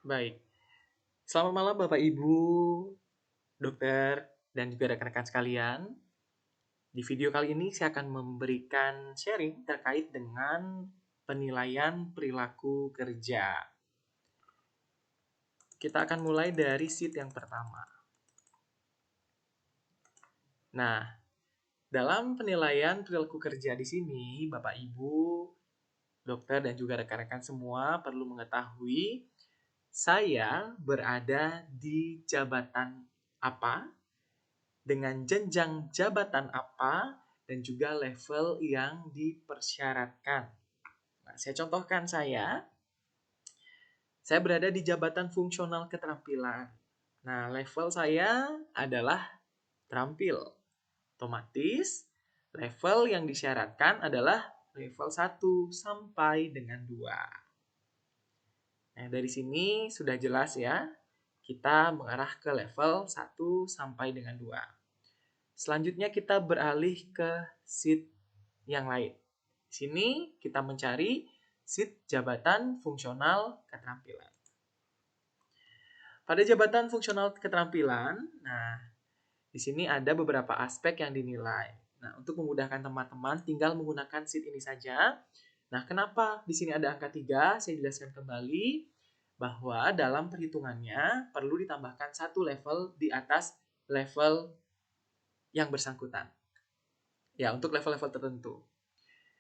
Baik. Selamat malam Bapak Ibu, dokter, dan juga rekan-rekan sekalian. Di video kali ini saya akan memberikan sharing terkait dengan penilaian perilaku kerja. Kita akan mulai dari sheet yang pertama. Nah, dalam penilaian perilaku kerja di sini, Bapak Ibu, dokter, dan juga rekan-rekan semua perlu mengetahui saya berada di jabatan apa, dengan jenjang jabatan apa, dan juga level yang dipersyaratkan. Nah, saya contohkan saya berada di jabatan fungsional keterampilan. Nah, level saya adalah terampil. Otomatis, level yang disyaratkan adalah level 1 sampai dengan 2. Nah, dari sini sudah jelas ya, kita mengarah ke level 1 sampai dengan 2. Selanjutnya kita beralih ke sheet yang lain. Di sini kita mencari sheet jabatan fungsional keterampilan. Pada jabatan fungsional keterampilan, nah di sini ada beberapa aspek yang dinilai. Nah, untuk memudahkan teman-teman tinggal menggunakan sheet ini saja. Nah, kenapa di sini ada angka 3? Saya jelaskan kembali bahwa dalam perhitungannya perlu ditambahkan satu level di atas level yang bersangkutan. Ya, untuk level-level tertentu.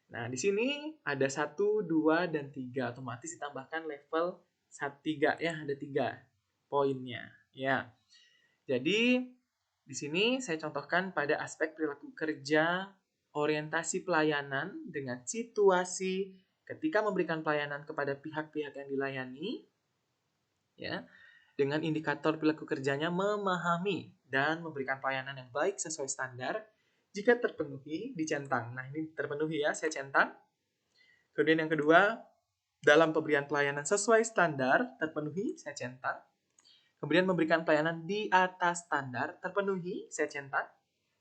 Nah, di sini ada 1, 2, dan 3. Otomatis ditambahkan level 3 ya, ada 3 poinnya. Ya. Jadi, di sini saya contohkan pada aspek perilaku kerja, orientasi pelayanan dengan situasi ketika memberikan pelayanan kepada pihak-pihak yang dilayani, ya, dengan indikator perilaku kerjanya memahami dan memberikan pelayanan yang baik sesuai standar. Jika terpenuhi, dicentang. Nah, ini terpenuhi ya, saya centang. Kemudian yang kedua, dalam pemberian pelayanan sesuai standar, terpenuhi, saya centang. Kemudian memberikan pelayanan di atas standar, terpenuhi, saya centang.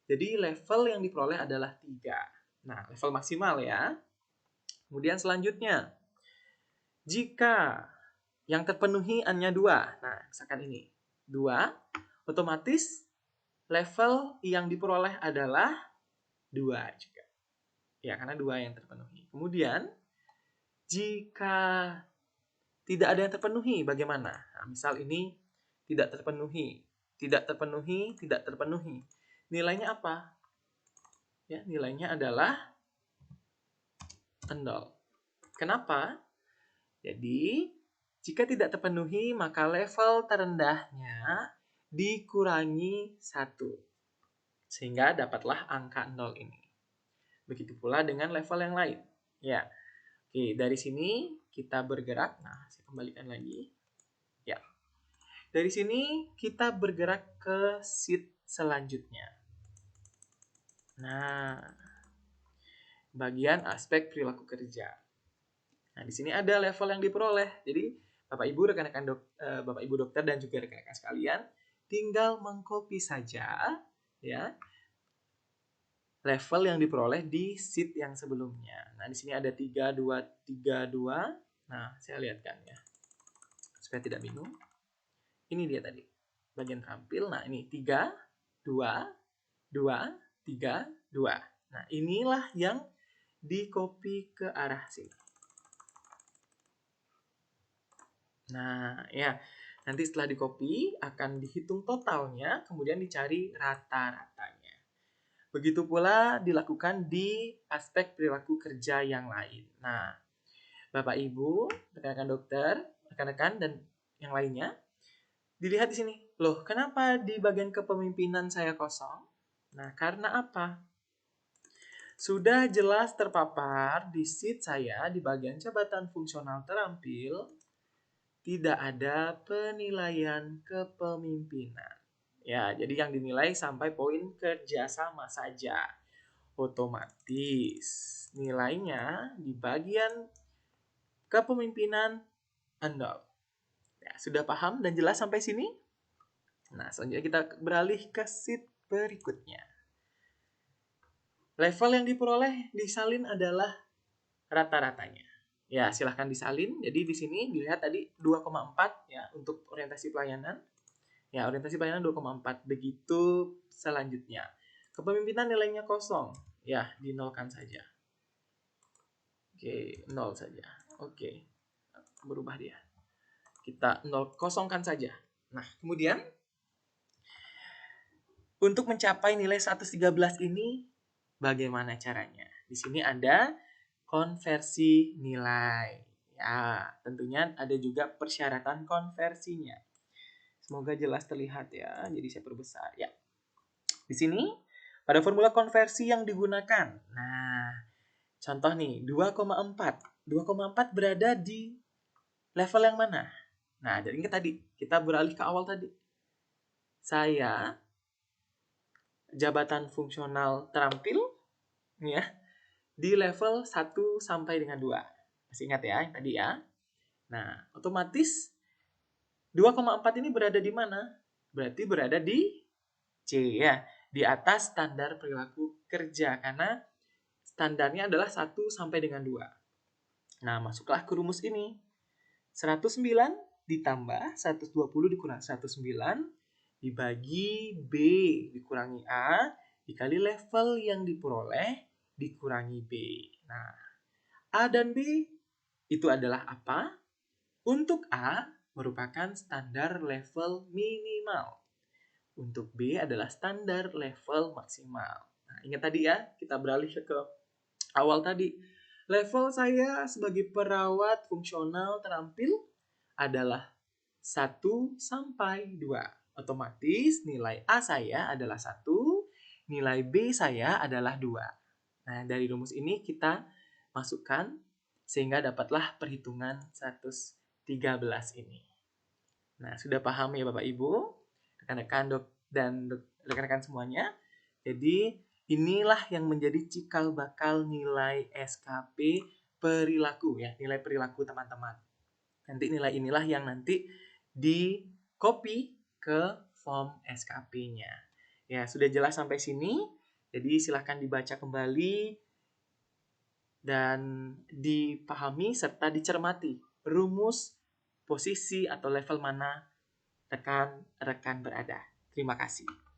Jadi level yang diperoleh adalah 3. Nah, level maksimal ya. Kemudian selanjutnya, jika yang terpenuhi hanya 2, nah misalkan ini, 2, otomatis level yang diperoleh adalah 2 juga. Ya, karena 2 yang terpenuhi. Kemudian, jika tidak ada yang terpenuhi, bagaimana? Nah, misal ini tidak terpenuhi, tidak terpenuhi, tidak terpenuhi. Nilainya apa? Ya, nilainya adalah 0. Kenapa? Jadi, jika tidak terpenuhi, maka level terendahnya dikurangi 1. Sehingga dapatlah angka 0 ini. Begitu pula dengan level yang lain. Ya. Oke, dari sini kita bergerak. Nah, saya kembalikan lagi. Ya. Dari sini kita bergerak ke sheet selanjutnya. Nah, bagian aspek perilaku kerja. Nah, di sini ada level yang diperoleh. Jadi, Bapak Ibu Bapak Ibu dokter dan juga rekan-rekan sekalian tinggal mengcopy saja ya level yang diperoleh di sheet yang sebelumnya. Nah, di sini ada 3 2 3 2. Nah, saya lihatkan ya. Supaya tidak bingung. Ini dia tadi. Bagian terampil. Nah, ini 3 2 2 3 2. Nah, inilah yang di-copy ke arah sini. Nah, ya. Nanti setelah di-copy akan dihitung totalnya, kemudian dicari rata-ratanya. Begitu pula dilakukan di aspek perilaku kerja yang lain. Nah, Bapak Ibu, rekan-rekan dokter, rekan-rekan dan yang lainnya, dilihat di sini. Loh, kenapa di bagian kepemimpinan saya kosong? Nah, karena apa? Sudah jelas terpapar di sheet saya di bagian jabatan fungsional terampil, tidak ada penilaian kepemimpinan. Ya, jadi yang dinilai sampai poin kerjasama saja. Otomatis nilainya di bagian kepemimpinan 0. Ya, sudah paham dan jelas sampai sini? Nah, selanjutnya kita beralih ke sheet berikutnya. Level yang diperoleh disalin adalah rata-ratanya. Ya, silahkan disalin. Jadi di sini dilihat tadi 2,4 ya untuk orientasi pelayanan. Ya, orientasi pelayanan 2,4. Begitu selanjutnya. Kepemimpinan nilainya kosong. Ya, dinolkan saja. Oke, 0 saja. Oke, berubah dia. Kita kosongkan saja. Nah, kemudian untuk mencapai nilai 113 ini bagaimana caranya? Di sini ada konversi nilai. Ya, tentunya ada juga persyaratan konversinya. Semoga jelas terlihat ya. Jadi saya perbesar ya. Di sini pada formula konversi yang digunakan. Nah, contoh nih 2,4. 2,4 berada di level yang mana? Nah, jadi ingat tadi kita beralih ke awal tadi. Saya jabatan fungsional terampil ya di level 1 sampai dengan 2. Masih ingat ya yang tadi ya? Nah, otomatis 2,4 ini berada di mana? Berarti berada di C ya, di atas standar perilaku kerja karena standarnya adalah 1 sampai dengan 2. Nah, masuklah ke rumus ini. 109 ditambah 120 dikurangi 109 dibagi B dikurangi A dikali level yang diperoleh dikurangi B. Nah, A dan B itu adalah apa? Untuk A merupakan standar level minimal. Untuk B adalah standar level maksimal. Nah, ingat tadi ya, kita beralih ke awal tadi. Level saya sebagai perawat fungsional terampil adalah 1 sampai 2. Otomatis nilai A saya adalah 1, nilai B saya adalah 2. Nah, dari rumus ini kita masukkan sehingga dapatlah perhitungan 113 ini. Nah, sudah paham ya Bapak Ibu, rekan-rekan dan rekan-rekan semuanya. Jadi, inilah yang menjadi cikal bakal nilai SKP perilaku ya, nilai perilaku teman-teman. Nanti nilai inilah yang nanti di copy ke form SKP-nya. Ya, sudah jelas sampai sini. Jadi silahkan dibaca kembali dan dipahami serta dicermati rumus, posisi atau level mana rekan-rekan berada. Terima kasih.